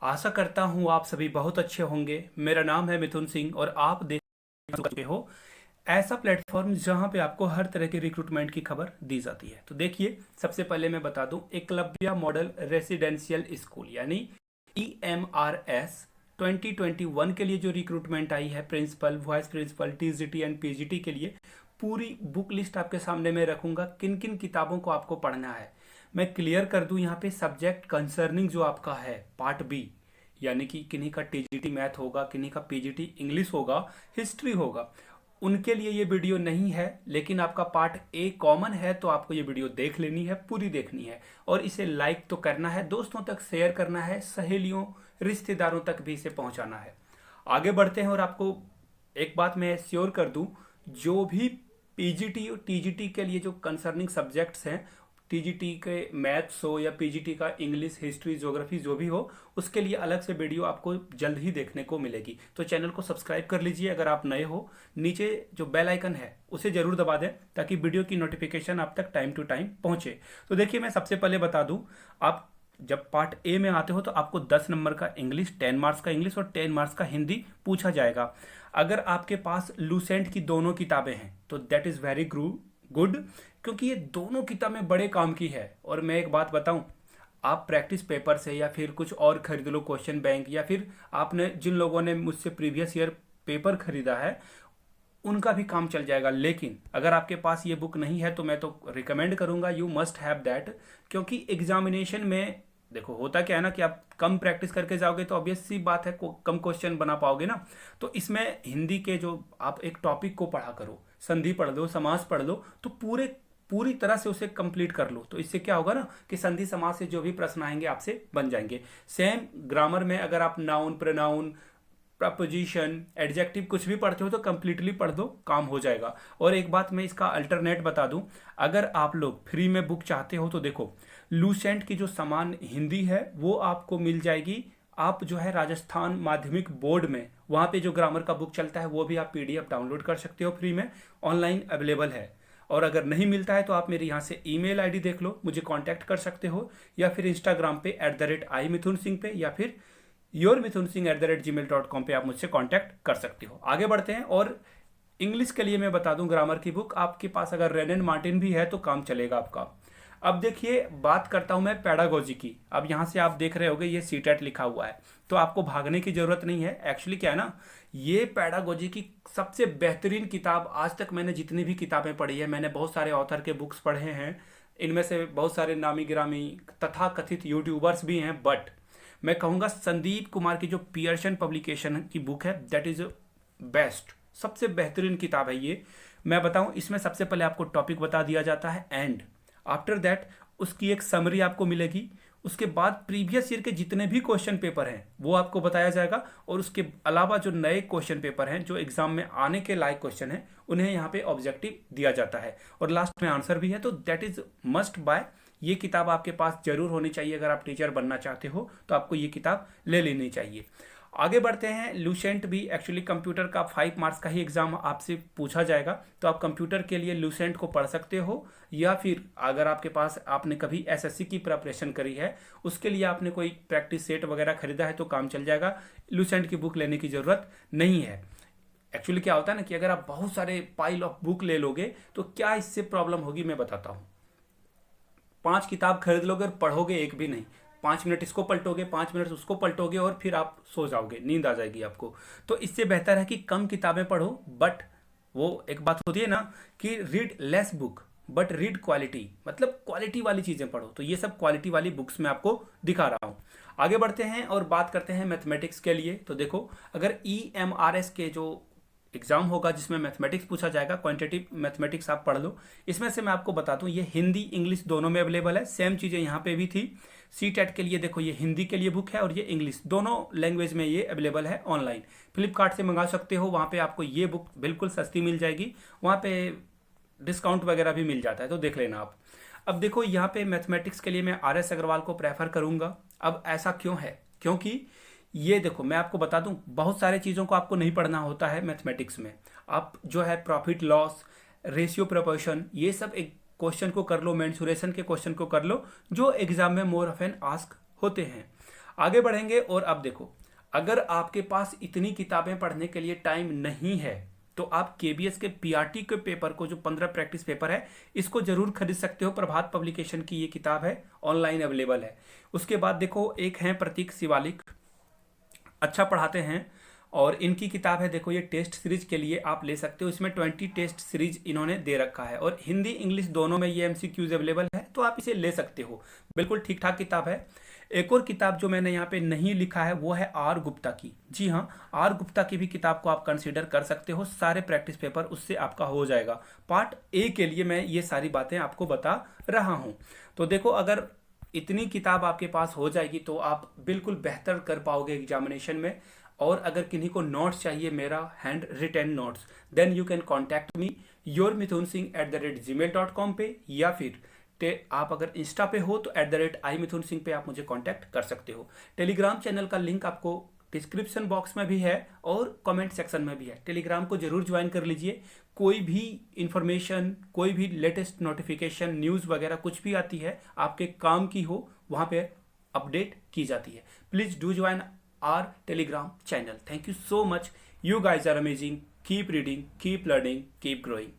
आशा करता हूँ आप सभी बहुत अच्छे होंगे। मेरा नाम है मिथुन सिंह और आप देख चुके हो ऐसा प्लेटफॉर्म जहाँ पे आपको हर तरह की रिक्रूटमेंट की खबर दी जाती है। तो देखिए, सबसे पहले मैं बता दूं, एकलव्य मॉडल रेसिडेंशियल स्कूल यानी EMRS 2021 के लिए जो रिक्रूटमेंट आई है, principal, vice principal, TGT and PGT के लिए, पूरी बुक लिस्ट आपके सामने मैं रखूंगा। किन किन किताबों को आपको पढ़ना है मैं क्लियर कर दूं। यहाँ पे सब्जेक्ट कंसर्निंग जो आपका है पार्ट बी, यानी कि किन्हीं का TGT मैथ होगा, किन्हीं का PGT इंग्लिश होगा, हिस्ट्री होगा, उनके लिए ये वीडियो नहीं है। लेकिन आपका पार्ट ए कॉमन है तो आपको ये वीडियो देख लेनी है, पूरी देखनी है और इसे लाइक तो करना है, दोस्तों तक शेयर करना है, सहेलियों रिश्तेदारों तक भी इसे पहुंचाना है। आगे बढ़ते हैं और आपको एक बात मैं श्योर कर दूं, जो भी PGT और TGT के लिए जो कंसर्निंग सब्जेक्ट्स हैं, TGT के मैथ्स हो या PGT का इंग्लिश, हिस्ट्री, ज्योग्राफी जो भी हो, उसके लिए अलग से वीडियो आपको जल्द ही देखने को मिलेगी। तो चैनल को सब्सक्राइब कर लीजिए अगर आप नए हो। नीचे जो बेल आइकन है उसे जरूर दबा दें ताकि वीडियो की नोटिफिकेशन आप तक टाइम टू टाइम पहुंचे। तो देखिए, मैं सबसे पहले बता दूं, आप जब पार्ट ए में आते हो तो आपको 10 नंबर का इंग्लिश, 10 मार्क्स का इंग्लिश और 10 मार्क्स का हिंदी पूछा जाएगा। अगर आपके पास लूसेंट की दोनों किताबें हैं तो दैट इज़ वेरी गुड, क्योंकि ये दोनों किताबें बड़े काम की है। और मैं एक बात बताऊं, आप प्रैक्टिस पेपर से या फिर कुछ और खरीद लो, क्वेश्चन बैंक, या फिर आपने जिन लोगों ने मुझसे प्रीवियस ईयर पेपर खरीदा है उनका भी काम चल जाएगा। लेकिन अगर आपके पास ये बुक नहीं है तो मैं तो रिकमेंड करूंगा यू मस्ट हैव दैट, क्योंकि एग्जामिनेशन में देखो होता क्या है ना कि आप कम प्रैक्टिस करके जाओगे तो ऑब्वियस सी बात है कम क्वेश्चन बना पाओगे ना। तो इसमें हिंदी के जो आप एक टॉपिक को पढ़ा करो, संधि पढ़ लो, समास पढ़ लो, तो पूरी तरह से उसे कंप्लीट कर लो। तो इससे क्या होगा ना कि संधि समास से जो भी प्रश्न आएंगे आपसे बन जाएंगे। सेम ग्रामर में अगर आप नाउन, प्रोनाउन, प्रपोजिशन, एडजेक्टिव कुछ भी पढ़ते हो तो कंप्लीटली पढ़ दो, काम हो जाएगा। और एक बात मैं इसका अल्टरनेट बता दूं, अगर आप लोग फ्री में बुक चाहते हो तो देखो, लूसेंट की जो समान हिंदी है वो आपको मिल जाएगी। आप जो है राजस्थान माध्यमिक बोर्ड में, वहाँ पे जो ग्रामर का बुक चलता है वो भी आप PDF डाउनलोड कर सकते हो, फ्री में ऑनलाइन अवेलेबल है। और अगर नहीं मिलता है तो आप मेरे यहाँ से ईमेल आईडी देख लो, मुझे कांटेक्ट कर सकते हो, या फिर इंस्टाग्राम पे @imitunsinh पे, या फिर yourmithunsinh@gmail.com पे आप मुझसे कांटेक्ट कर सकते हो। आगे बढ़ते हैं और इंग्लिश के लिए मैं बता दूं, ग्रामर की बुक आपके पास अगर रेन एंड मार्टिन भी है तो काम चलेगा आपका। अब देखिए, बात करता हूं मैं पैडागोजी की। अब यहां से आप देख रहे होगे ये सीटेट लिखा हुआ है, तो आपको भागने की जरूरत नहीं है। एक्चुअली क्या है ना, ये पैडागोजी की सबसे बेहतरीन किताब, आज तक मैंने जितनी भी किताबें पढ़ी है, मैंने बहुत सारे ऑथर के बुक्स पढ़े हैं, इनमें से बहुत सारे नामी गिरामी तथा कथित यूट्यूबर्स भी हैं, बट मैं कहूंगा संदीप कुमार की जो पियर्सन पब्लिकेशन की बुक है दैट इज बेस्ट, सबसे बेहतरीन किताब है ये। मैं बताऊं, इसमें सबसे पहले आपको टॉपिक बता दिया जाता है एंड आफ्टर दैट उसकी एक समरी आपको मिलेगी। उसके बाद प्रीवियस ईयर के जितने भी क्वेश्चन पेपर हैं वो आपको बताया जाएगा, और उसके अलावा जो नए क्वेश्चन पेपर हैं जो एग्जाम में आने के लायक क्वेश्चन हैं उन्हें यहाँ पे ऑब्जेक्टिव दिया जाता है, और लास्ट में आंसर भी है। तो दैट इज मस्ट बाय, ये किताब आपके पास जरूर होनी चाहिए। अगर आप टीचर बनना चाहते हो तो आपको ये किताब ले लेनी चाहिए। आगे बढ़ते हैं, लूसेंट भी एक्चुअली कंप्यूटर का 5 मार्क्स का ही एग्जाम आपसे पूछा जाएगा, तो आप कंप्यूटर के लिए लूसेंट को पढ़ सकते हो, या फिर अगर आपके पास आपने कभी SSC की प्रिपरेशन करी है, उसके लिए आपने कोई प्रैक्टिस सेट वगैरह खरीदा है तो काम चल जाएगा। लूसेंट की बुक लेने की जरूरत नहीं है। एक्चुअली क्या होता है ना कि अगर आप बहुत सारे पाइल ऑफ बुक ले लोगे तो क्या इससे प्रॉब्लम होगी मैं बताता हूँ। 5 किताब खरीद लोगे और पढ़ोगे एक भी नहीं, 5 मिनट इसको पलटोगे, 5 मिनट उसको पलटोगे और फिर आप सो जाओगे, नींद आ जाएगी आपको। तो इससे बेहतर है कि कम किताबें पढ़ो, बट वो एक बात होती है ना कि read less book but read quality, मतलब क्वालिटी वाली चीजें पढ़ो। तो ये सब क्वालिटी वाली बुक्स मैं आपको दिखा रहा हूँ। आगे बढ़ते हैं और बात करते हैं मैथमेटिक्स के लिए। तो देखो, अगर EMRS के जो एग्जाम होगा जिसमें मैथमेटिक्स पूछा जाएगा, क्वांटिटेटिव मैथमेटिक्स आप पढ़ लो। इसमें से मैं आपको बता दूं, ये हिंदी इंग्लिश दोनों में अवेलेबल है, सेम चीज़ें यहाँ पे भी थी। CTET के लिए देखो, ये हिंदी के लिए बुक है और ये इंग्लिश, दोनों लैंग्वेज में ये अवेलेबल है ऑनलाइन। फ्लिपकार्ट से मंगा सकते हो, वहाँ पे आपको ये बुक बिल्कुल सस्ती मिल जाएगी, वहाँ पे डिस्काउंट वगैरह भी मिल जाता है, तो देख लेना आप। अब देखो, यहाँ पे मैथमेटिक्स के लिए मैं RS अग्रवाल को प्रेफर करूंगा। अब ऐसा क्यों है, क्योंकि ये देखो मैं आपको बता दूं, बहुत सारे चीज़ों को आपको नहीं पढ़ना होता है मैथमेटिक्स में। आप जो है प्रॉफिट लॉस, रेशियो प्रोपोर्शन, ये सब एक क्वेश्चन को कर लो, मेंसुरेशन के क्वेश्चन को कर लो, जो एग्जाम में मोर ऑफ एन आस्क होते हैं। आगे बढ़ेंगे। और अब देखो, अगर आपके पास इतनी किताबें पढ़ने के लिए टाइम नहीं है तो आप केबीएस के पीआरटी के पेपर को, जो 15 प्रैक्टिस पेपर है, इसको जरूर खरीद सकते हो। प्रभात पब्लिकेशन की ये किताब है, ऑनलाइन अवेलेबल है। उसके बाद देखो, एक है प्रतीक शिवालिक, अच्छा पढ़ाते हैं, और इनकी किताब है देखो, ये टेस्ट सीरीज के लिए आप ले सकते हो। इसमें 20 टेस्ट सीरीज इन्होंने दे रखा है, और हिंदी इंग्लिश दोनों में ये एमसीक्यूज अवेलेबल है, तो आप इसे ले सकते हो। बिल्कुल ठीक ठाक किताब है। एक और किताब जो मैंने यहाँ पे नहीं लिखा है वो है आर गुप्ता की। जी हाँ, आर गुप्ता की भी किताब को आप कंसीडर कर सकते हो, सारे प्रैक्टिस पेपर उससे आपका हो जाएगा। पार्ट ए के लिए मैं ये सारी बातें आपको बता रहा हूँ। तो देखो, अगर इतनी किताब आपके पास हो जाएगी तो आप बिल्कुल बेहतर कर पाओगे एग्जामिनेशन में। और अगर किन्हीं को नोट्स चाहिए, मेरा handwritten notes, then you can contact me yourmithunsingh@gmail.com पे, या फिर आप अगर इंस्टा पे हो तो @imithunsingh पे आप मुझे कांटेक्ट कर सकते हो। टेलीग्राम चैनल का लिंक आपको डिस्क्रिप्शन बॉक्स में भी है और कमेंट सेक्शन में भी है। टेलीग्राम को जरूर ज्वाइन कर लीजिए। कोई भी इंफॉर्मेशन, कोई भी लेटेस्ट नोटिफिकेशन, न्यूज़ वगैरह कुछ भी आती है आपके काम की हो, वहाँ पे अपडेट की जाती है। Please do join our Telegram channel. Thank you so much. You guys are amazing. Keep reading, keep learning, keep growing.